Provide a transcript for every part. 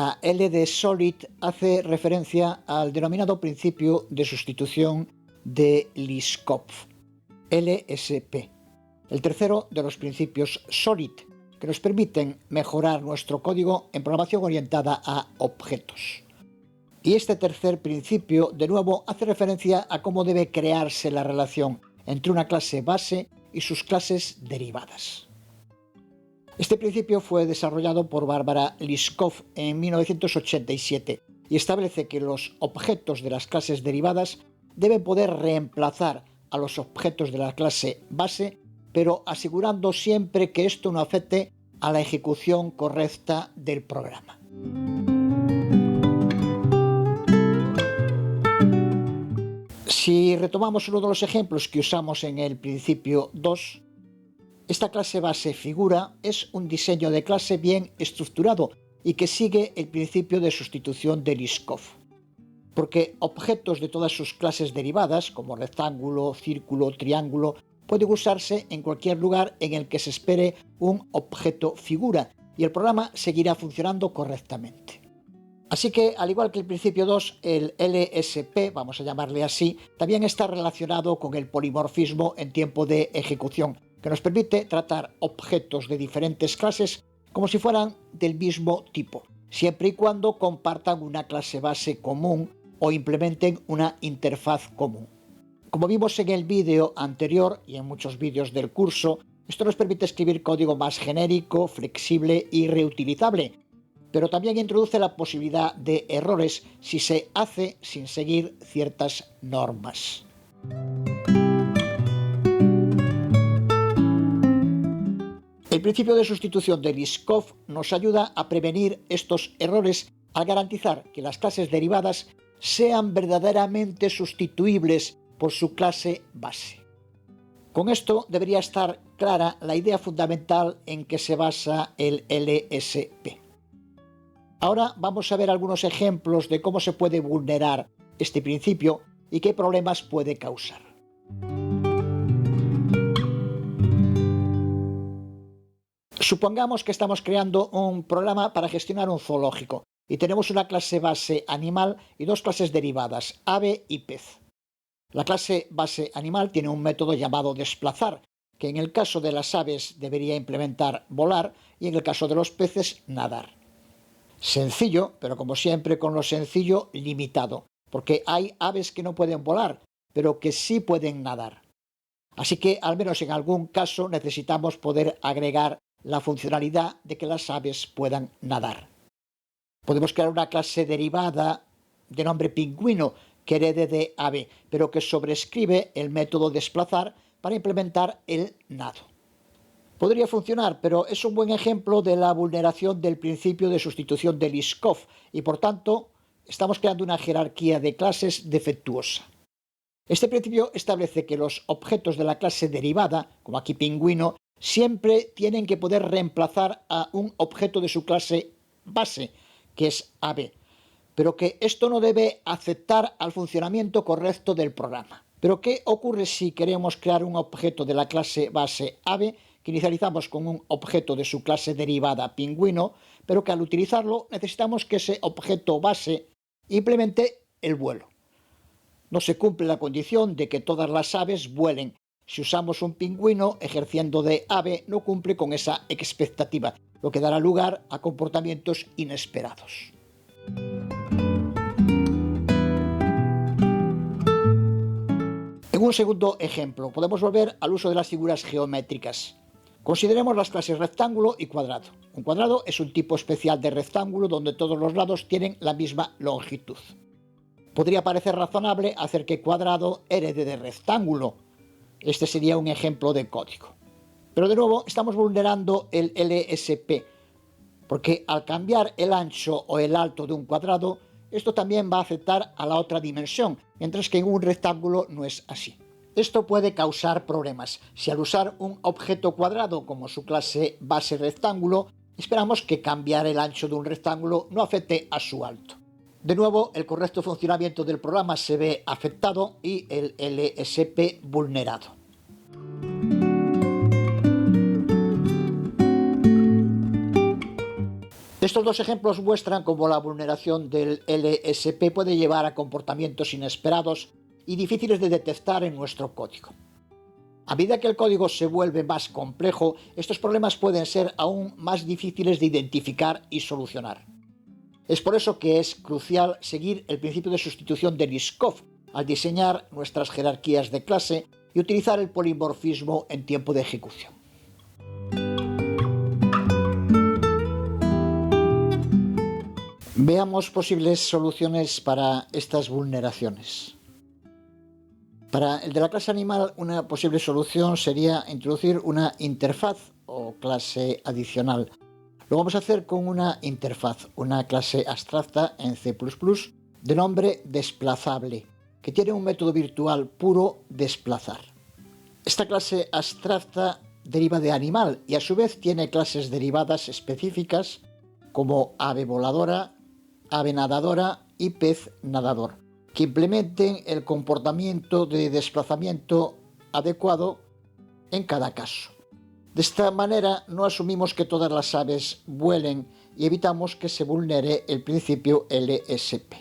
La L de Solid hace referencia al denominado principio de sustitución de Liskov, LSP, el tercero de los principios SOLID, que nos permiten mejorar nuestro código en programación orientada a objetos. Y este tercer principio, de nuevo, hace referencia a cómo debe crearse la relación entre una clase base y sus clases derivadas. Este principio fue desarrollado por Barbara Liskov en 1987 y establece que los objetos de las clases derivadas deben poder reemplazar a los objetos de la clase base, pero asegurando siempre que esto no afecte a la ejecución correcta del programa. Si retomamos uno de los ejemplos que usamos en el principio 2, esta clase base figura es un diseño de clase bien estructurado y que sigue el principio de sustitución de Liskov, porque objetos de todas sus clases derivadas, como rectángulo, círculo, triángulo, pueden usarse en cualquier lugar en el que se espere un objeto figura y el programa seguirá funcionando correctamente. Así que, al igual que el principio 2, el LSP, vamos a llamarle así, también está relacionado con el polimorfismo en tiempo de ejecución, que nos permite tratar objetos de diferentes clases como si fueran del mismo tipo, siempre y cuando compartan una clase base común o implementen una interfaz común. Como vimos en el vídeo anterior y en muchos vídeos del curso, esto nos permite escribir código más genérico, flexible y reutilizable, pero también introduce la posibilidad de errores si se hace sin seguir ciertas normas. El principio de sustitución de Liskov nos ayuda a prevenir estos errores al garantizar que las clases derivadas sean verdaderamente sustituibles por su clase base. Con esto debería estar clara la idea fundamental en que se basa el LSP. Ahora vamos a ver algunos ejemplos de cómo se puede vulnerar este principio y qué problemas puede causar. Supongamos que estamos creando un programa para gestionar un zoológico y tenemos una clase base animal y dos clases derivadas, ave y pez. La clase base animal tiene un método llamado desplazar, que en el caso de las aves debería implementar volar y en el caso de los peces nadar. Sencillo, pero como siempre con lo sencillo limitado, porque hay aves que no pueden volar, pero que sí pueden nadar. Así que al menos en algún caso necesitamos poder agregar la funcionalidad de que las aves puedan nadar. Podemos crear una clase derivada de nombre pingüino que herede de ave, pero que sobrescribe el método desplazar para implementar el nado. Podría funcionar, pero es un buen ejemplo de la vulneración del principio de sustitución de Liskov y por tanto estamos creando una jerarquía de clases defectuosa. Este principio establece que los objetos de la clase derivada, como aquí pingüino, siempre tienen que poder reemplazar a un objeto de su clase base, que es ave, pero que esto no debe afectar al funcionamiento correcto del programa. Pero ¿qué ocurre si queremos crear un objeto de la clase base ave que inicializamos con un objeto de su clase derivada pingüino, pero que al utilizarlo necesitamos que ese objeto base implemente el vuelo? No se cumple la condición de que todas las aves vuelen. Si usamos un pingüino ejerciendo de ave, no cumple con esa expectativa, lo que dará lugar a comportamientos inesperados. En un segundo ejemplo, podemos volver al uso de las figuras geométricas. Consideremos las clases rectángulo y cuadrado. Un cuadrado es un tipo especial de rectángulo donde todos los lados tienen la misma longitud. Podría parecer razonable hacer que cuadrado herede de rectángulo. Este sería un ejemplo de código. Pero de nuevo estamos vulnerando el LSP, porque al cambiar el ancho o el alto de un cuadrado, esto también va a afectar a la otra dimensión, mientras que en un rectángulo no es así. Esto puede causar problemas. Si al usar un objeto cuadrado como su clase base rectángulo, esperamos que cambiar el ancho de un rectángulo no afecte a su alto. De nuevo, el correcto funcionamiento del programa se ve afectado y el LSP vulnerado. Estos dos ejemplos muestran cómo la vulneración del LSP puede llevar a comportamientos inesperados y difíciles de detectar en nuestro código. A medida que el código se vuelve más complejo, estos problemas pueden ser aún más difíciles de identificar y solucionar. Es por eso que es crucial seguir el principio de sustitución de Liskov al diseñar nuestras jerarquías de clase y utilizar el polimorfismo en tiempo de ejecución. Veamos posibles soluciones para estas vulneraciones. Para el de la clase animal, una posible solución sería introducir una interfaz o clase adicional. Lo vamos a hacer con una interfaz, una clase abstracta en C++ de nombre desplazable, que tiene un método virtual puro desplazar. Esta clase abstracta deriva de animal y a su vez tiene clases derivadas específicas como ave voladora, ave nadadora y pez nadador, que implementen el comportamiento de desplazamiento adecuado en cada caso. De esta manera no asumimos que todas las aves vuelen y evitamos que se vulnere el principio LSP.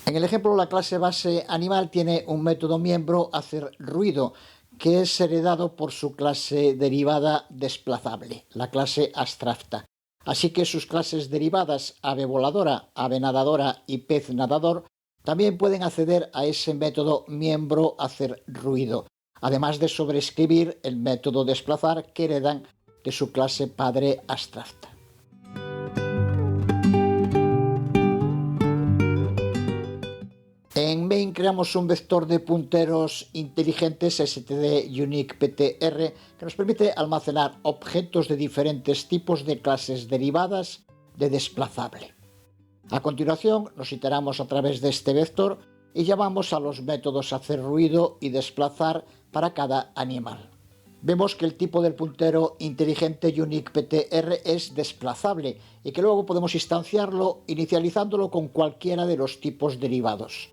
En el ejemplo, la clase base animal tiene un método miembro hacer ruido, que es heredado por su clase derivada desplazable, la clase abstracta. Así que sus clases derivadas ave voladora, ave nadadora y pez nadador también pueden acceder a ese método miembro hacer ruido, además de sobreescribir el método desplazar que heredan de su clase padre abstracta. En main creamos un vector de punteros inteligentes std unique ptr que nos permite almacenar objetos de diferentes tipos de clases derivadas de desplazable. A continuación nos iteramos a través de este vector y llamamos a los métodos hacer ruido y desplazar para cada animal. Vemos que el tipo del puntero inteligente uniquePTR es desplazable y que luego podemos instanciarlo inicializándolo con cualquiera de los tipos derivados,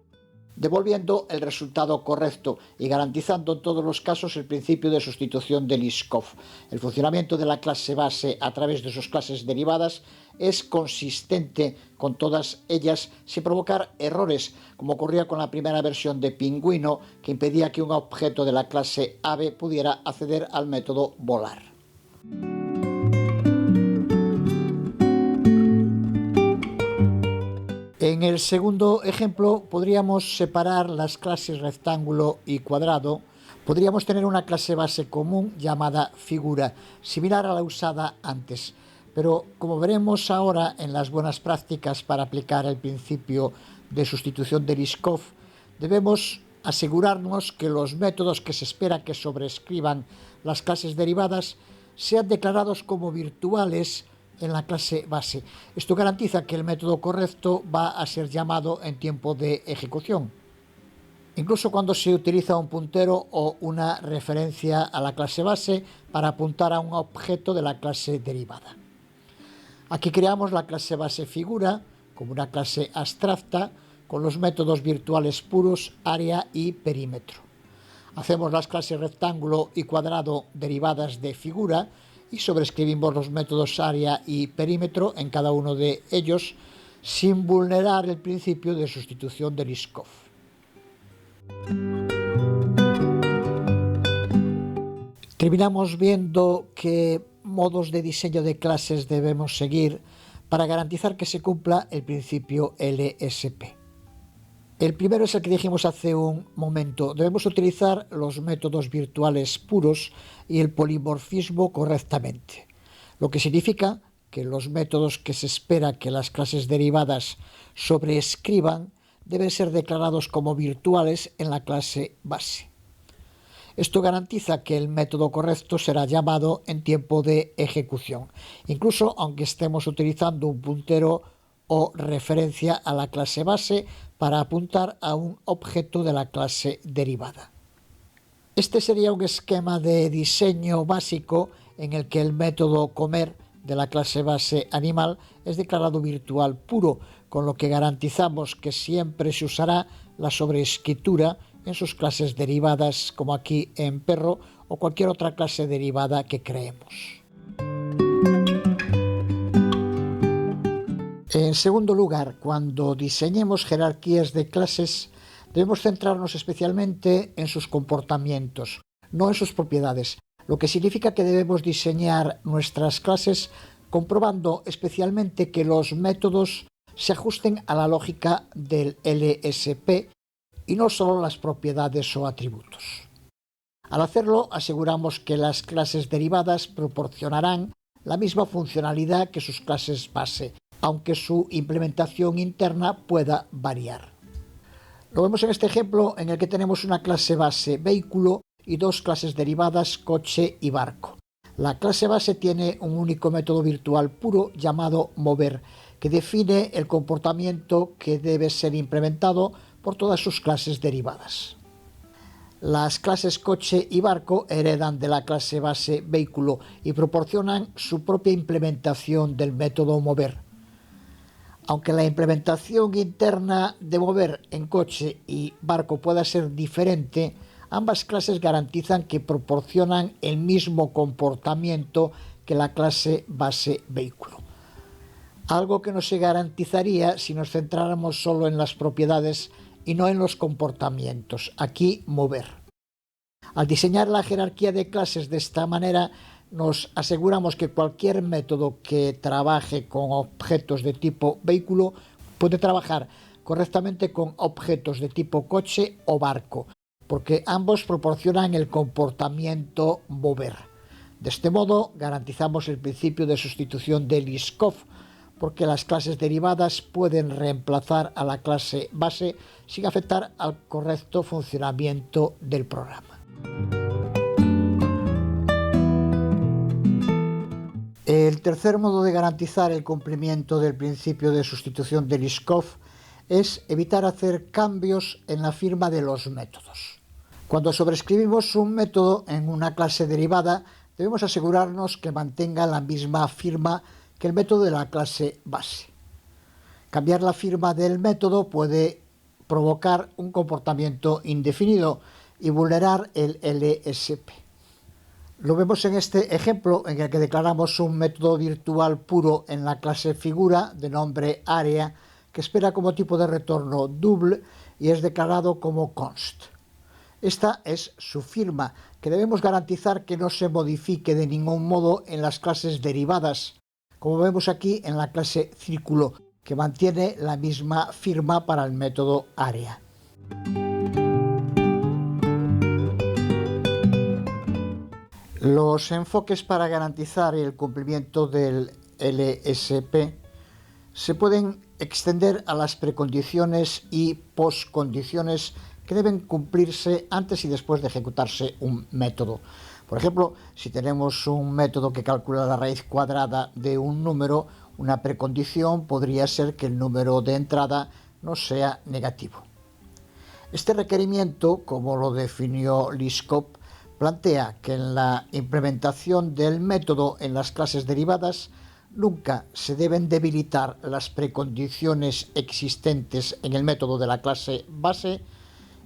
devolviendo el resultado correcto y garantizando en todos los casos el principio de sustitución de Liskov. El funcionamiento de la clase base a través de sus clases derivadas es consistente con todas ellas sin provocar errores, como ocurría con la primera versión de Pingüino, que impedía que un objeto de la clase ave pudiera acceder al método volar. En el segundo ejemplo podríamos separar las clases rectángulo y cuadrado. Podríamos tener una clase base común llamada figura, similar a la usada antes. Pero como veremos ahora en las buenas prácticas para aplicar el principio de sustitución de Liskov, debemos asegurarnos que los métodos que se espera que sobrescriban las clases derivadas sean declarados como virtuales en la clase base. Esto garantiza que el método correcto va a ser llamado en tiempo de ejecución, incluso cuando se utiliza un puntero o una referencia a la clase base para apuntar a un objeto de la clase derivada. Aquí creamos la clase base figura como una clase abstracta con los métodos virtuales puros área y perímetro. Hacemos las clases rectángulo y cuadrado derivadas de figura y sobrescribimos los métodos área y perímetro en cada uno de ellos sin vulnerar el principio de sustitución de Liskov. Terminamos viendo qué modos de diseño de clases debemos seguir para garantizar que se cumpla el principio LSP. El primero es el que dijimos hace un momento. Debemos utilizar los métodos virtuales puros y el polimorfismo correctamente, lo que significa que los métodos que se espera que las clases derivadas sobreescriban deben ser declarados como virtuales en la clase base. Esto garantiza que el método correcto será llamado en tiempo de ejecución, incluso aunque estemos utilizando un puntero o referencia a la clase base para apuntar a un objeto de la clase derivada. Este sería un esquema de diseño básico en el que el método comer de la clase base animal es declarado virtual puro, con lo que garantizamos que siempre se usará la sobreescritura en sus clases derivadas, como aquí en perro, o cualquier otra clase derivada que creemos. En segundo lugar, cuando diseñemos jerarquías de clases, debemos centrarnos especialmente en sus comportamientos, no en sus propiedades, lo que significa que debemos diseñar nuestras clases comprobando especialmente que los métodos se ajusten a la lógica del LSP y no solo las propiedades o atributos. Al hacerlo, aseguramos que las clases derivadas proporcionarán la misma funcionalidad que sus clases base, aunque su implementación interna pueda variar. Lo vemos en este ejemplo en el que tenemos una clase base vehículo y dos clases derivadas coche y barco. La clase base tiene un único método virtual puro llamado mover, que define el comportamiento que debe ser implementado por todas sus clases derivadas. Las clases coche y barco heredan de la clase base vehículo y proporcionan su propia implementación del método mover. Aunque la implementación interna de mover en coche y barco pueda ser diferente, ambas clases garantizan que proporcionan el mismo comportamiento que la clase base vehículo. Algo que no se garantizaría si nos centráramos solo en las propiedades y no en los comportamientos, aquí mover. Al diseñar la jerarquía de clases de esta manera, nos aseguramos que cualquier método que trabaje con objetos de tipo vehículo puede trabajar correctamente con objetos de tipo coche o barco, porque ambos proporcionan el comportamiento mover. De este modo, garantizamos el principio de sustitución de Liskov, porque las clases derivadas pueden reemplazar a la clase base sin afectar al correcto funcionamiento del programa. El tercer modo de garantizar el cumplimiento del principio de sustitución de Liskov es evitar hacer cambios en la firma de los métodos. Cuando sobrescribimos un método en una clase derivada, debemos asegurarnos que mantenga la misma firma que el método de la clase base. Cambiar la firma del método puede provocar un comportamiento indefinido y vulnerar el LSP. Lo vemos en este ejemplo en el que declaramos un método virtual puro en la clase figura de nombre área que espera como tipo de retorno double y es declarado como const. Esta es su firma, que debemos garantizar que no se modifique de ningún modo en las clases derivadas, como vemos aquí en la clase círculo, que mantiene la misma firma para el método área. Los enfoques para garantizar el cumplimiento del LSP se pueden extender a las precondiciones y postcondiciones que deben cumplirse antes y después de ejecutarse un método. Por ejemplo, si tenemos un método que calcula la raíz cuadrada de un número, una precondición podría ser que el número de entrada no sea negativo. Este requerimiento, como lo definió Liskov, plantea que en la implementación del método en las clases derivadas nunca se deben debilitar las precondiciones existentes en el método de la clase base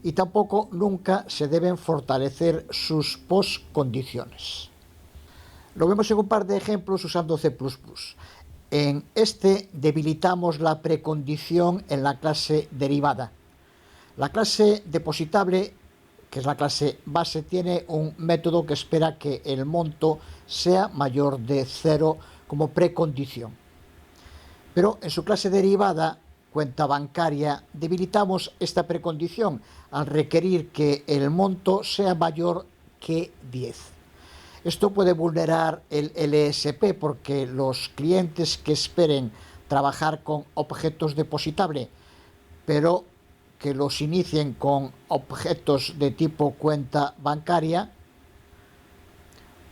y tampoco nunca se deben fortalecer sus postcondiciones. Lo vemos en un par de ejemplos usando C++. En este debilitamos la precondición en la clase derivada. La clase depositable, que es la clase base, tiene un método que espera que el monto sea mayor de 0 como precondición. Pero en su clase derivada, cuenta bancaria, debilitamos esta precondición al requerir que el monto sea mayor que 10. Esto puede vulnerar el LSP porque los clientes que esperen trabajar con objetos depositables, pero que los inicien con objetos de tipo cuenta bancaria,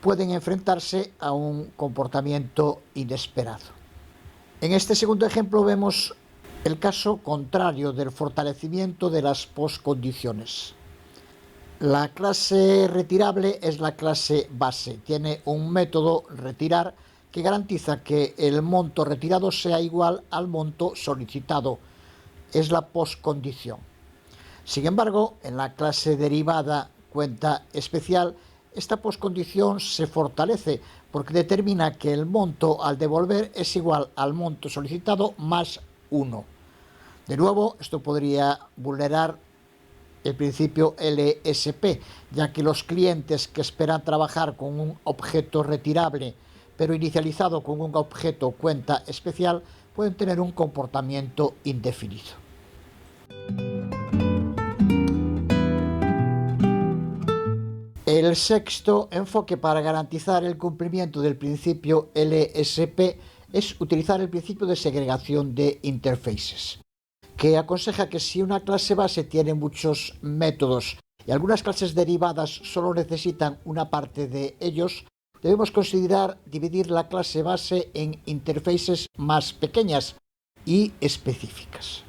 pueden enfrentarse a un comportamiento inesperado. En este segundo ejemplo vemos el caso contrario del fortalecimiento de las postcondiciones. La clase retirable es la clase base. Tiene un método retirar que garantiza que el monto retirado sea igual al monto solicitado. Es la postcondición. Sin embargo, en la clase derivada cuenta especial, esta postcondición se fortalece porque determina que el monto al devolver es igual al monto solicitado más 1. De nuevo, esto podría vulnerar el principio LSP, ya que los clientes que esperan trabajar con un objeto retirable, pero inicializado con un objeto cuenta especial, pueden tener un comportamiento indefinido. El sexto enfoque para garantizar el cumplimiento del principio LSP es utilizar el principio de segregación de interfaces, que aconseja que si una clase base tiene muchos métodos y algunas clases derivadas solo necesitan una parte de ellos, debemos considerar dividir la clase base en interfaces más pequeñas y específicas.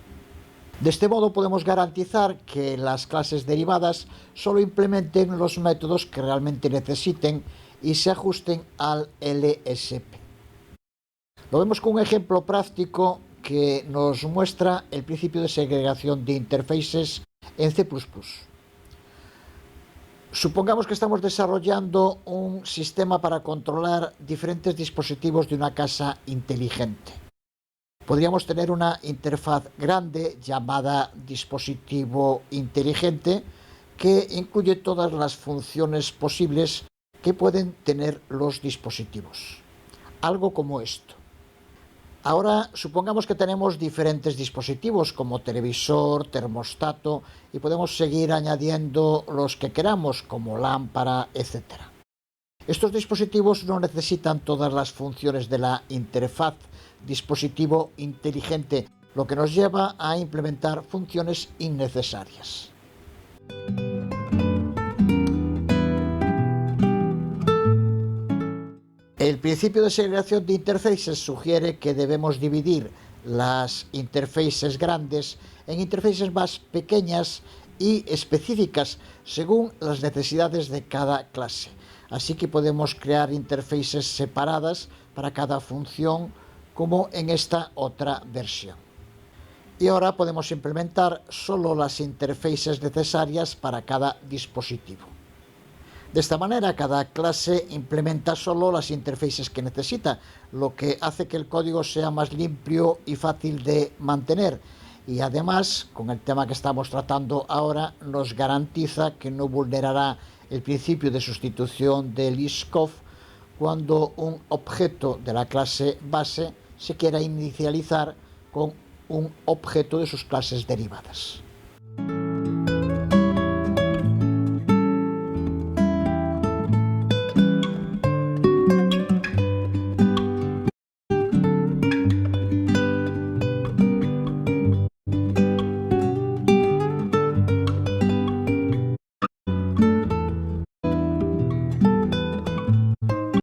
De este modo podemos garantizar que las clases derivadas solo implementen los métodos que realmente necesiten y se ajusten al LSP. Lo vemos con un ejemplo práctico que nos muestra el principio de segregación de interfaces en C++. Supongamos que estamos desarrollando un sistema para controlar diferentes dispositivos de una casa inteligente. Podríamos tener una interfaz grande llamada dispositivo inteligente que incluye todas las funciones posibles que pueden tener los dispositivos. Algo como esto. Ahora supongamos que tenemos diferentes dispositivos como televisor, termostato y podemos seguir añadiendo los que queramos como lámpara, etc. Estos dispositivos no necesitan todas las funciones de la interfaz dispositivo inteligente, lo que nos lleva a implementar funciones innecesarias. El principio de segregación de interfaces sugiere que debemos dividir las interfaces grandes en interfaces más pequeñas y específicas según las necesidades de cada clase. Así que podemos crear interfaces separadas para cada función, como en esta otra versión. Y ahora podemos implementar solo las interfaces necesarias para cada dispositivo. De esta manera, cada clase implementa solo las interfaces que necesita, lo que hace que el código sea más limpio y fácil de mantener. Y además, con el tema que estamos tratando ahora, nos garantiza que no vulnerará el principio de sustitución de Liskov cuando un objeto de la clase base se quiera inicializar con un objeto de sus clases derivadas.